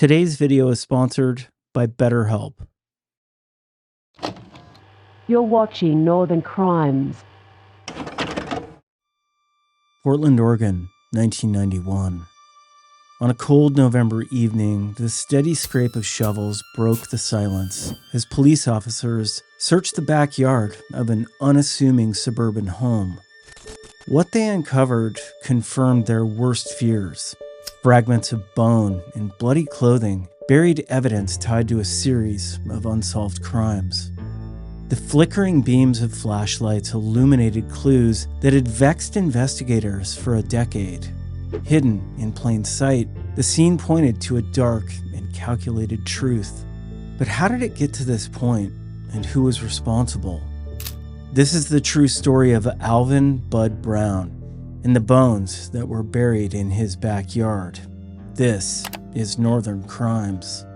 Today's video is sponsored by BetterHelp. You're watching Northern Crimes. Portland, Oregon, 1991. On a cold November evening, the steady scrape of shovels broke the silence as police officers searched the backyard of an unassuming suburban home. What they uncovered confirmed their worst fears. Fragments of bone and bloody clothing buried evidence tied to a series of unsolved crimes. The flickering beams of flashlights illuminated clues that had vexed investigators for a decade. Hidden in plain sight, the scene pointed to a dark and calculated truth. But how did it get to this point, and who was responsible? This is the true story of Alvin Bud Brown and the bones that were buried in his backyard. This is Northern Crimes.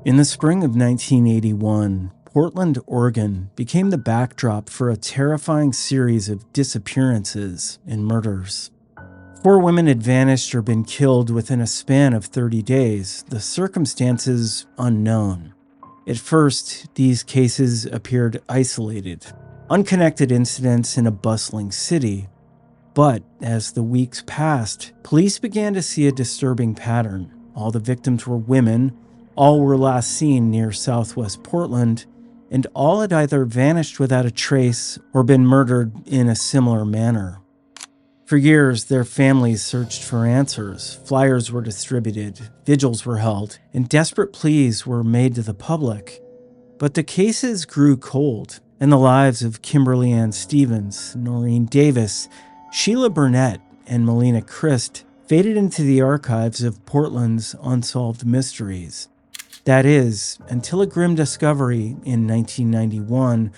In the spring of 1981, Portland, Oregon became the backdrop for a terrifying series of disappearances and murders. 4 women had vanished or been killed within a span of 30 days, the circumstances unknown. At first, these cases appeared isolated, unconnected incidents in a bustling city. But as the weeks passed, police began to see a disturbing pattern. All the victims were women. All were last seen near southwest Portland, and all had either vanished without a trace or been murdered in a similar manner. For years, their families searched for answers. Flyers were distributed, vigils were held, and desperate pleas were made to the public. But the cases grew cold, and the lives of Kimberly Ann Stevens, Noreen Davis, Sheila Burnett, and Melina Christ faded into the archives of Portland's unsolved mysteries. That is, until a grim discovery in 1991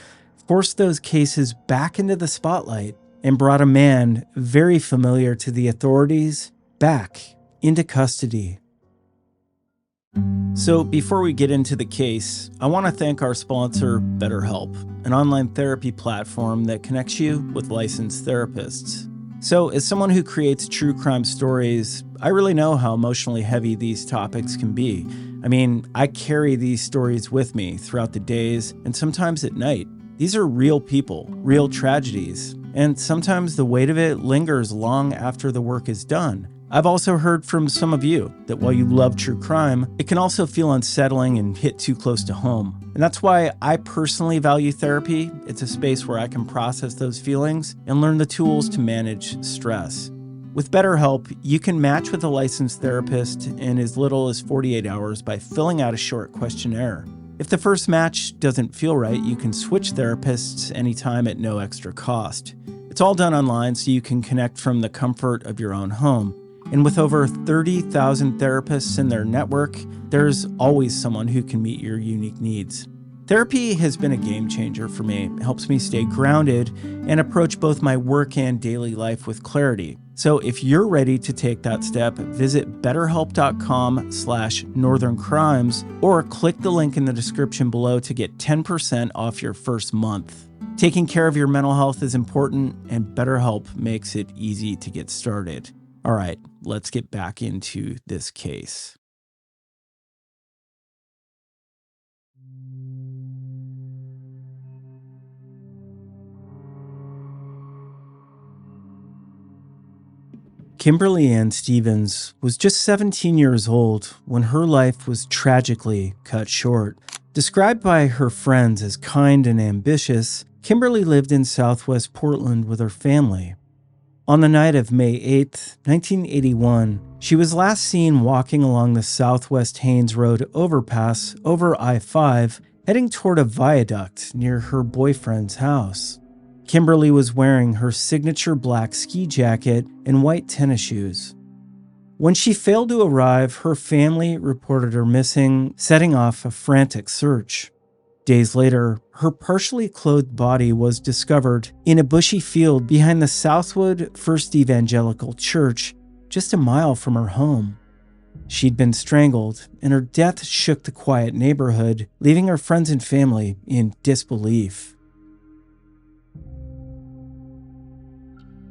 forced those cases back into the spotlight and brought a man very familiar to the authorities back into custody. So before we get into the case, I want to thank our sponsor, BetterHelp, an online therapy platform that connects you with licensed therapists. So as someone who creates true crime stories, I really know how emotionally heavy these topics can be. I mean, I carry these stories with me throughout the days and sometimes at night. These are real people, real tragedies, and sometimes the weight of it lingers long after the work is done. I've also heard from some of you that while you love true crime, it can also feel unsettling and hit too close to home. And that's why I personally value therapy. It's a space where I can process those feelings and learn the tools to manage stress. With BetterHelp, you can match with a licensed therapist in as little as 48 hours by filling out a short questionnaire. If the first match doesn't feel right, you can switch therapists anytime at no extra cost. It's all done online so you can connect from the comfort of your own home. And with over 30,000 therapists in their network, there's always someone who can meet your unique needs. Therapy has been a game changer for me. It helps me stay grounded and approach both my work and daily life with clarity. So if you're ready to take that step, visit betterhelp.com/northerncrimes or click the link in the description below to get 10% off your first month. Taking care of your mental health is important, and BetterHelp makes it easy to get started. All right, let's get back into this case. Kimberly Ann Stevens was just 17 years old when her life was tragically cut short. Described by her friends as kind and ambitious, Kimberly lived in southwest Portland with her family. On the night of May 8, 1981, she was last seen walking along the Southwest Haines Road overpass over I-5, heading toward a viaduct near her boyfriend's house. Kimberly was wearing her signature black ski jacket and white tennis shoes. When she failed to arrive, her family reported her missing, setting off a frantic search. Days later, her partially clothed body was discovered in a bushy field behind the Southwood First Evangelical Church, just a mile from her home. She'd been strangled, and her death shook the quiet neighborhood, leaving her friends and family in disbelief.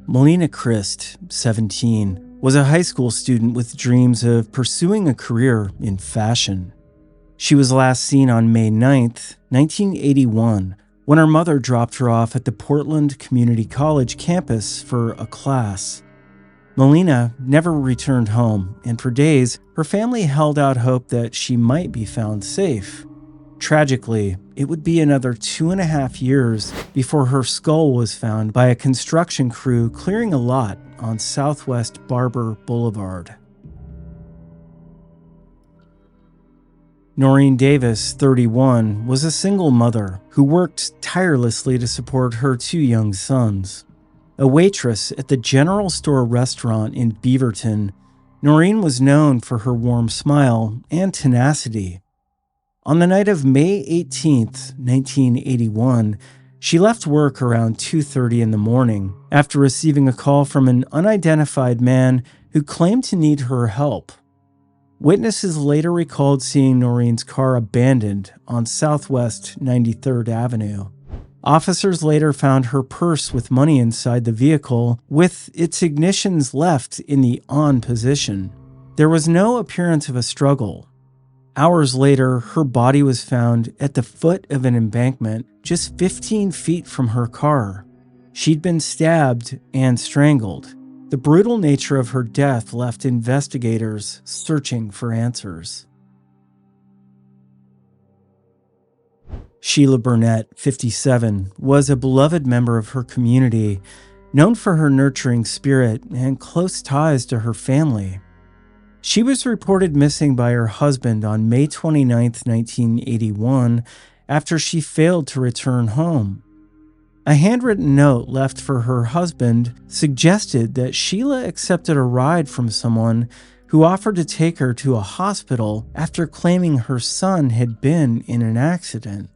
Melina Christ, 17, was a high school student with dreams of pursuing a career in fashion. She was last seen on May 9th, 1981, when her mother dropped her off at the Portland Community College campus for a class. Melina never returned home, and for days, her family held out hope that she might be found safe. Tragically, it would be another 2.5 years before her skull was found by a construction crew clearing a lot on Southwest Barber Boulevard. Noreen Davis, 31, was a single mother who worked tirelessly to support her 2 young sons. A waitress at the General Store restaurant in Beaverton, Noreen was known for her warm smile and tenacity. On the night of May 18, 1981, she left work around 2:30 in the morning after receiving a call from an unidentified man who claimed to need her help. Witnesses later recalled seeing Noreen's car abandoned on Southwest 93rd Avenue. Officers later found her purse with money inside the vehicle, with its ignitions left in the on position. There was no appearance of a struggle. Hours later, her body was found at the foot of an embankment just 15 feet from her car. She'd been stabbed and strangled. The brutal nature of her death left investigators searching for answers. Sheila Burnett, 57, was a beloved member of her community, known for her nurturing spirit and close ties to her family. She was reported missing by her husband on May 29, 1981, after she failed to return home. A handwritten note left for her husband suggested that Sheila accepted a ride from someone who offered to take her to a hospital after claiming her son had been in an accident.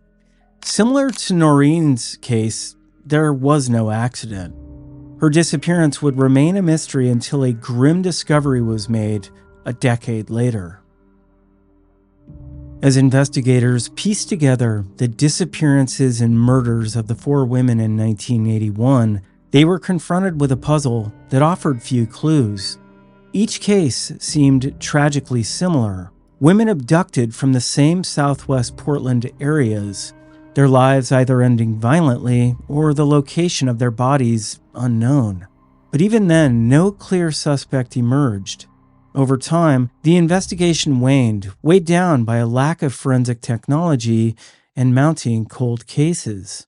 Similar to Noreen's case, there was no accident. Her disappearance would remain a mystery until a grim discovery was made a decade later. As investigators pieced together the disappearances and murders of the 4 women in 1981, they were confronted with a puzzle that offered few clues. Each case seemed tragically similar. Women abducted from the same Southwest Portland areas, their lives either ending violently or the location of their bodies unknown. But even then, no clear suspect emerged. Over time, the investigation waned, weighed down by a lack of forensic technology and mounting cold cases.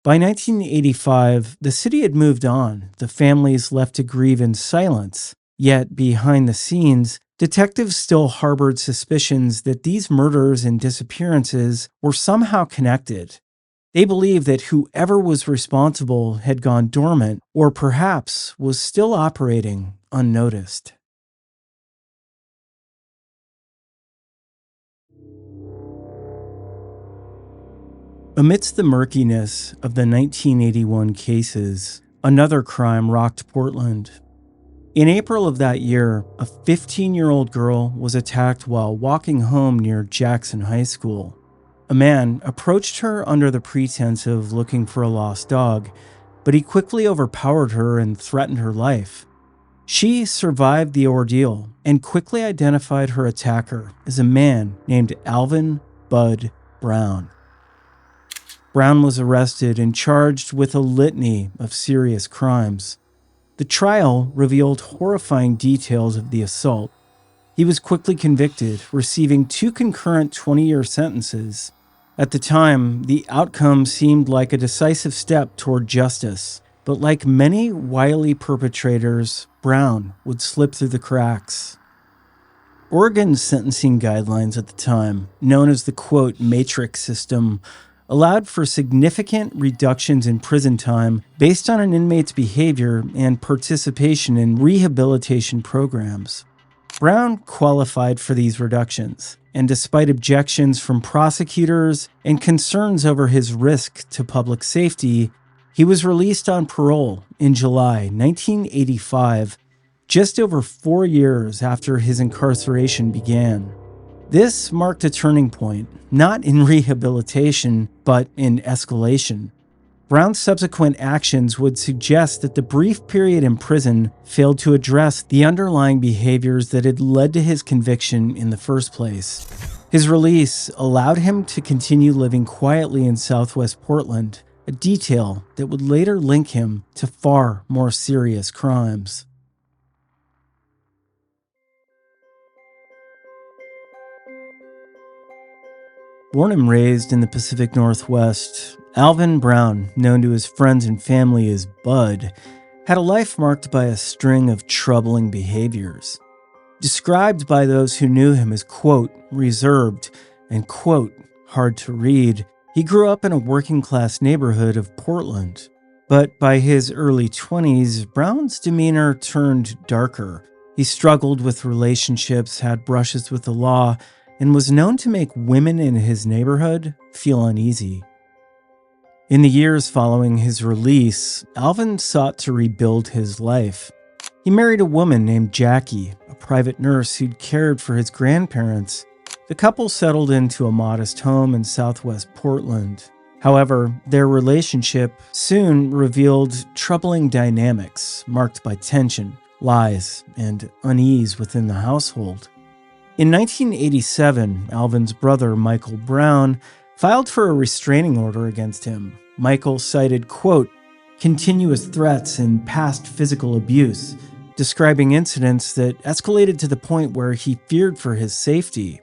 By 1985, the city had moved on, the families left to grieve in silence. Yet, behind the scenes, detectives still harbored suspicions that these murders and disappearances were somehow connected. They believed that whoever was responsible had gone dormant or perhaps was still operating unnoticed. Amidst the murkiness of the 1981 cases, another crime rocked Portland. In April of that year, a 15-year-old girl was attacked while walking home near Jackson High School. A man approached her under the pretense of looking for a lost dog, but he quickly overpowered her and threatened her life. She survived the ordeal and quickly identified her attacker as a man named Alvin Bud Brown. Brown was arrested and charged with a litany of serious crimes. The trial revealed horrifying details of the assault. He was quickly convicted, receiving 2 concurrent 20-year sentences. At the time, the outcome seemed like a decisive step toward justice, but like many wily perpetrators, Brown would slip through the cracks. Oregon's sentencing guidelines at the time, known as the quote matrix system, allowed for significant reductions in prison time based on an inmate's behavior and participation in rehabilitation programs. Brown qualified for these reductions, and despite objections from prosecutors and concerns over his risk to public safety, he was released on parole in July 1985, just over 4 years after his incarceration began. This marked a turning point, not in rehabilitation, but in escalation. Brown's subsequent actions would suggest that the brief period in prison failed to address the underlying behaviors that had led to his conviction in the first place. His release allowed him to continue living quietly in Southwest Portland, a detail that would later link him to far more serious crimes. Born and raised in the Pacific Northwest, Alvin Brown, known to his friends and family as Bud, had a life marked by a string of troubling behaviors. Described by those who knew him as, quote, reserved and, quote, hard to read, he grew up in a working-class neighborhood of Portland. But by his early 20s, Brown's demeanor turned darker. He struggled with relationships, had brushes with the law, and was known to make women in his neighborhood feel uneasy. In the years following his release, Alvin sought to rebuild his life. He married a woman named Jackie, a private nurse who'd cared for his grandparents. The couple settled into a modest home in Southwest Portland. However, their relationship soon revealed troubling dynamics marked by tension, lies, and unease within the household. In 1987, Alvin's brother, Michael Brown, filed for a restraining order against him. Michael cited, quote, continuous threats and past physical abuse, describing incidents that escalated to the point where he feared for his safety.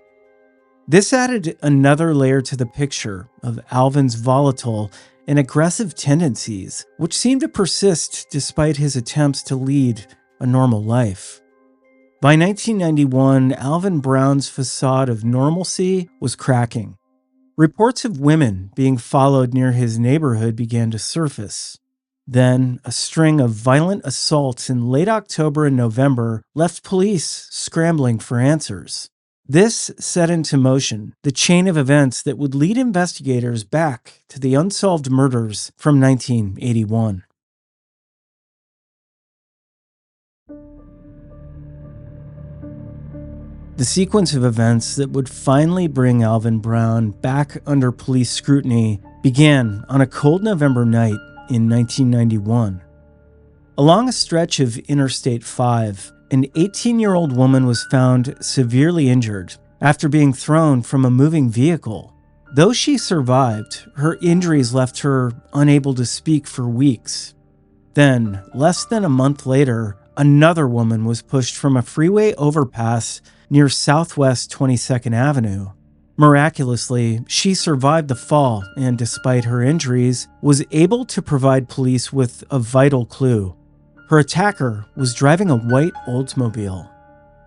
This added another layer to the picture of Alvin's volatile and aggressive tendencies, which seemed to persist despite his attempts to lead a normal life. By 1991, Alvin Brown's facade of normalcy was cracking. Reports of women being followed near his neighborhood began to surface. Then, a string of violent assaults in late October and November left police scrambling for answers. This set into motion the chain of events that would lead investigators back to the unsolved murders from 1981. The sequence of events that would finally bring Alvin Brown back under police scrutiny began on a cold November night in 1991. Along a stretch of Interstate 5, an 18-year-old woman was found severely injured after being thrown from a moving vehicle. Though she survived, her injuries left her unable to speak for weeks. Then, less than a month later, another woman was pushed from a freeway overpass near Southwest 22nd Avenue. Miraculously, she survived the fall and, despite her injuries, was able to provide police with a vital clue. Her attacker was driving a white Oldsmobile.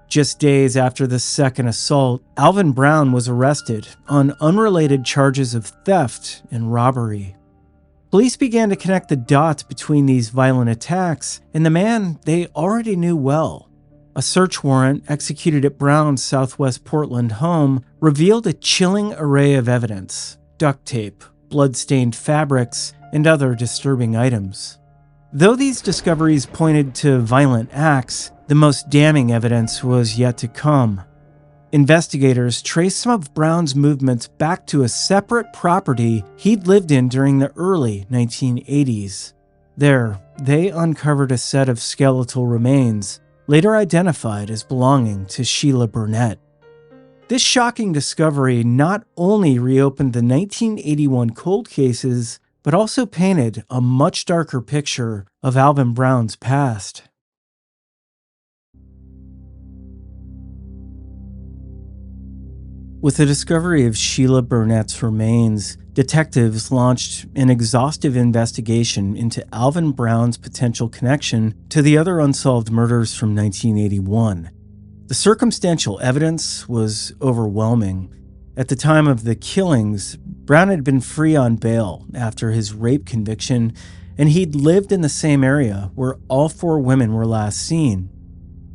Just days after the second assault, Alvin Brown was arrested on unrelated charges of theft and robbery. Police began to connect the dots between these violent attacks and the man they already knew well. A search warrant executed at Brown's Southwest Portland home revealed a chilling array of evidence: duct tape, blood-stained fabrics, and other disturbing items. Though these discoveries pointed to violent acts, the most damning evidence was yet to come. Investigators traced some of Brown's movements back to a separate property he'd lived in during the early 1980s. There, they uncovered a set of skeletal remains, later identified as belonging to Sheila Burnett. This shocking discovery not only reopened the 1981 cold cases, but also painted a much darker picture of Alvin Brown's past. With the discovery of Sheila Burnett's remains, detectives launched an exhaustive investigation into Alvin Brown's potential connection to the other unsolved murders from 1981. The circumstantial evidence was overwhelming. At the time of the killings, Brown had been free on bail after his rape conviction, and he'd lived in the same area where all 4 women were last seen.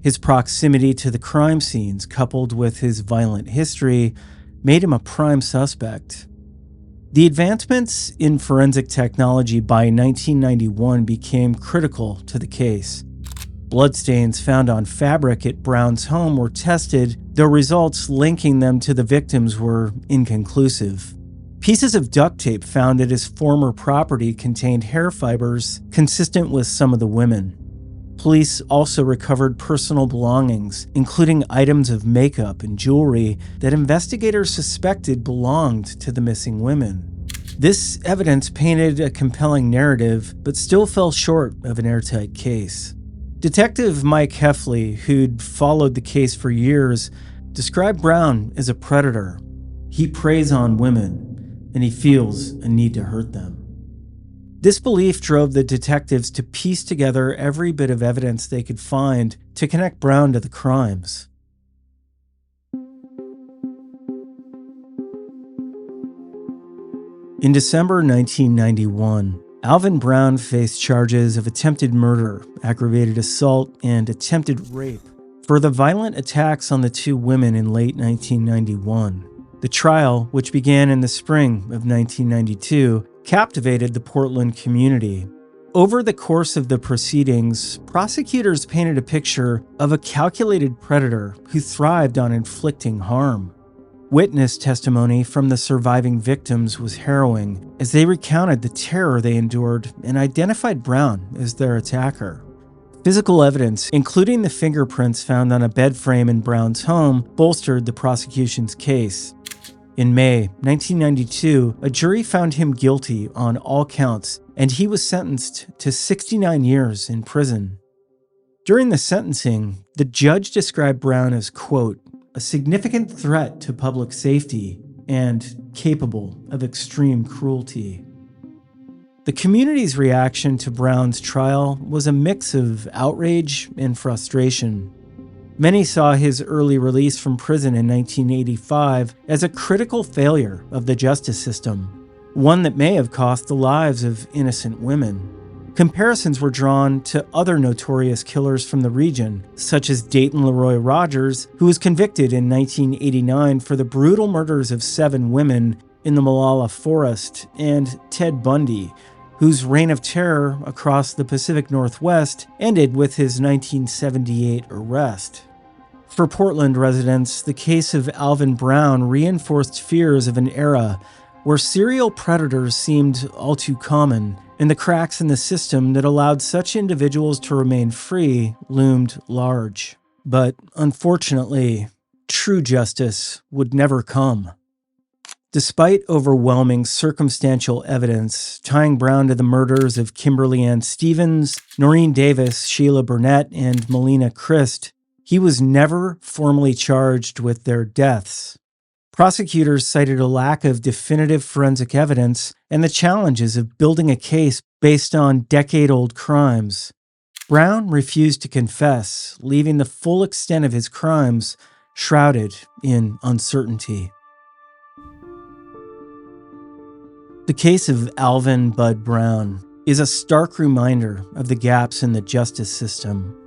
His proximity to the crime scenes, coupled with his violent history, made him a prime suspect. The advancements in forensic technology by 1991 became critical to the case. Bloodstains found on fabric at Brown's home were tested, though results linking them to the victims were inconclusive. Pieces of duct tape found at his former property contained hair fibers consistent with some of the women. Police also recovered personal belongings, including items of makeup and jewelry that investigators suspected belonged to the missing women. This evidence painted a compelling narrative, but still fell short of an airtight case. Detective Mike Heffley, who'd followed the case for years, described Brown as a predator. He preys on women, and he feels a need to hurt them. This belief drove the detectives to piece together every bit of evidence they could find to connect Brown to the crimes. In December 1991, Alvin Brown faced charges of attempted murder, aggravated assault, and attempted rape for the violent attacks on the two women in late 1991. The trial, which began in the spring of 1992, captivated the Portland community. Over the course of the proceedings, prosecutors painted a picture of a calculated predator who thrived on inflicting harm. Witness testimony from the surviving victims was harrowing as they recounted the terror they endured and identified Brown as their attacker. Physical evidence, including the fingerprints found on a bed frame in Brown's home, bolstered the prosecution's case. In May 1992, a jury found him guilty on all counts, and he was sentenced to 69 years in prison. During the sentencing, the judge described Brown as, quote, a significant threat to public safety and capable of extreme cruelty. The community's reaction to Brown's trial was a mix of outrage and frustration. Many saw his early release from prison in 1985 as a critical failure of the justice system, one that may have cost the lives of innocent women. Comparisons were drawn to other notorious killers from the region, such as Dayton Leroy Rogers, who was convicted in 1989 for the brutal murders of 7 women in the Molalla Forest, and Ted Bundy, whose reign of terror across the Pacific Northwest ended with his 1978 arrest. For Portland residents, the case of Alvin Brown reinforced fears of an era where serial predators seemed all too common, and the cracks in the system that allowed such individuals to remain free loomed large. But unfortunately, true justice would never come. Despite overwhelming circumstantial evidence tying Brown to the murders of Kimberly Ann Stevens, Noreen Davis, Sheila Burnett, and Melina Christ, he was never formally charged with their deaths. Prosecutors cited a lack of definitive forensic evidence and the challenges of building a case based on decade-old crimes. Brown refused to confess, leaving the full extent of his crimes shrouded in uncertainty. The case of Alvin Bud Brown is a stark reminder of the gaps in the justice system.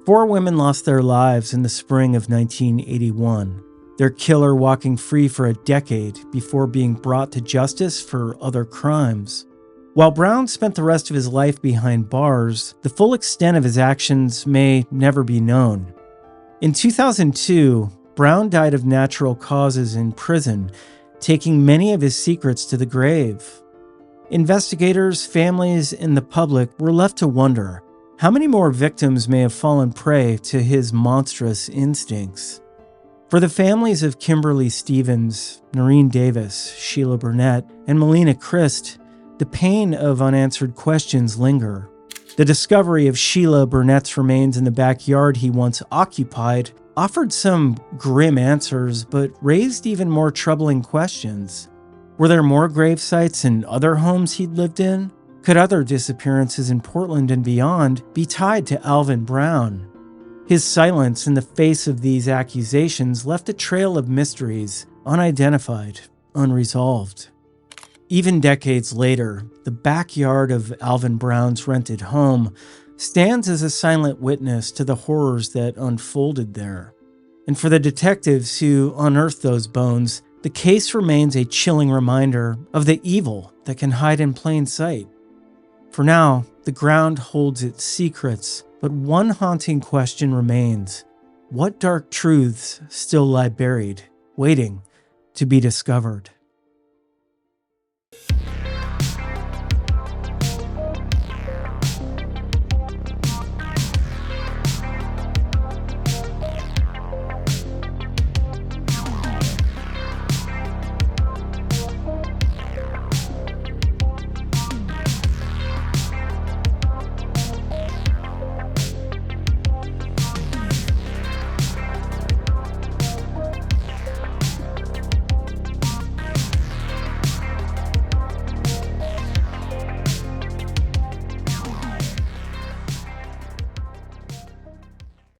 4 women lost their lives in the spring of 1981. Their killer walking free for a decade before being brought to justice for other crimes. While Brown spent the rest of his life behind bars, the full extent of his actions may never be known. In 2002, Brown died of natural causes in prison, taking many of his secrets to the grave. Investigators, families, and the public were left to wonder how many more victims may have fallen prey to his monstrous instincts. For the families of Kimberly Stevens, Noreen Davis, Sheila Burnett, and Melina Christ, the pain of unanswered questions linger. The discovery of Sheila Burnett's remains in the backyard he once occupied offered some grim answers, but raised even more troubling questions. Were there more grave sites in other homes he'd lived in? Could other disappearances in Portland and beyond be tied to Alvin Brown? His silence in the face of these accusations left a trail of mysteries, unidentified, unresolved. Even decades later, the backyard of Alvin Brown's rented home stands as a silent witness to the horrors that unfolded there. And for the detectives who unearthed those bones, the case remains a chilling reminder of the evil that can hide in plain sight. For now, the ground holds its secrets, but one haunting question remains. What dark truths still lie buried, waiting to be discovered?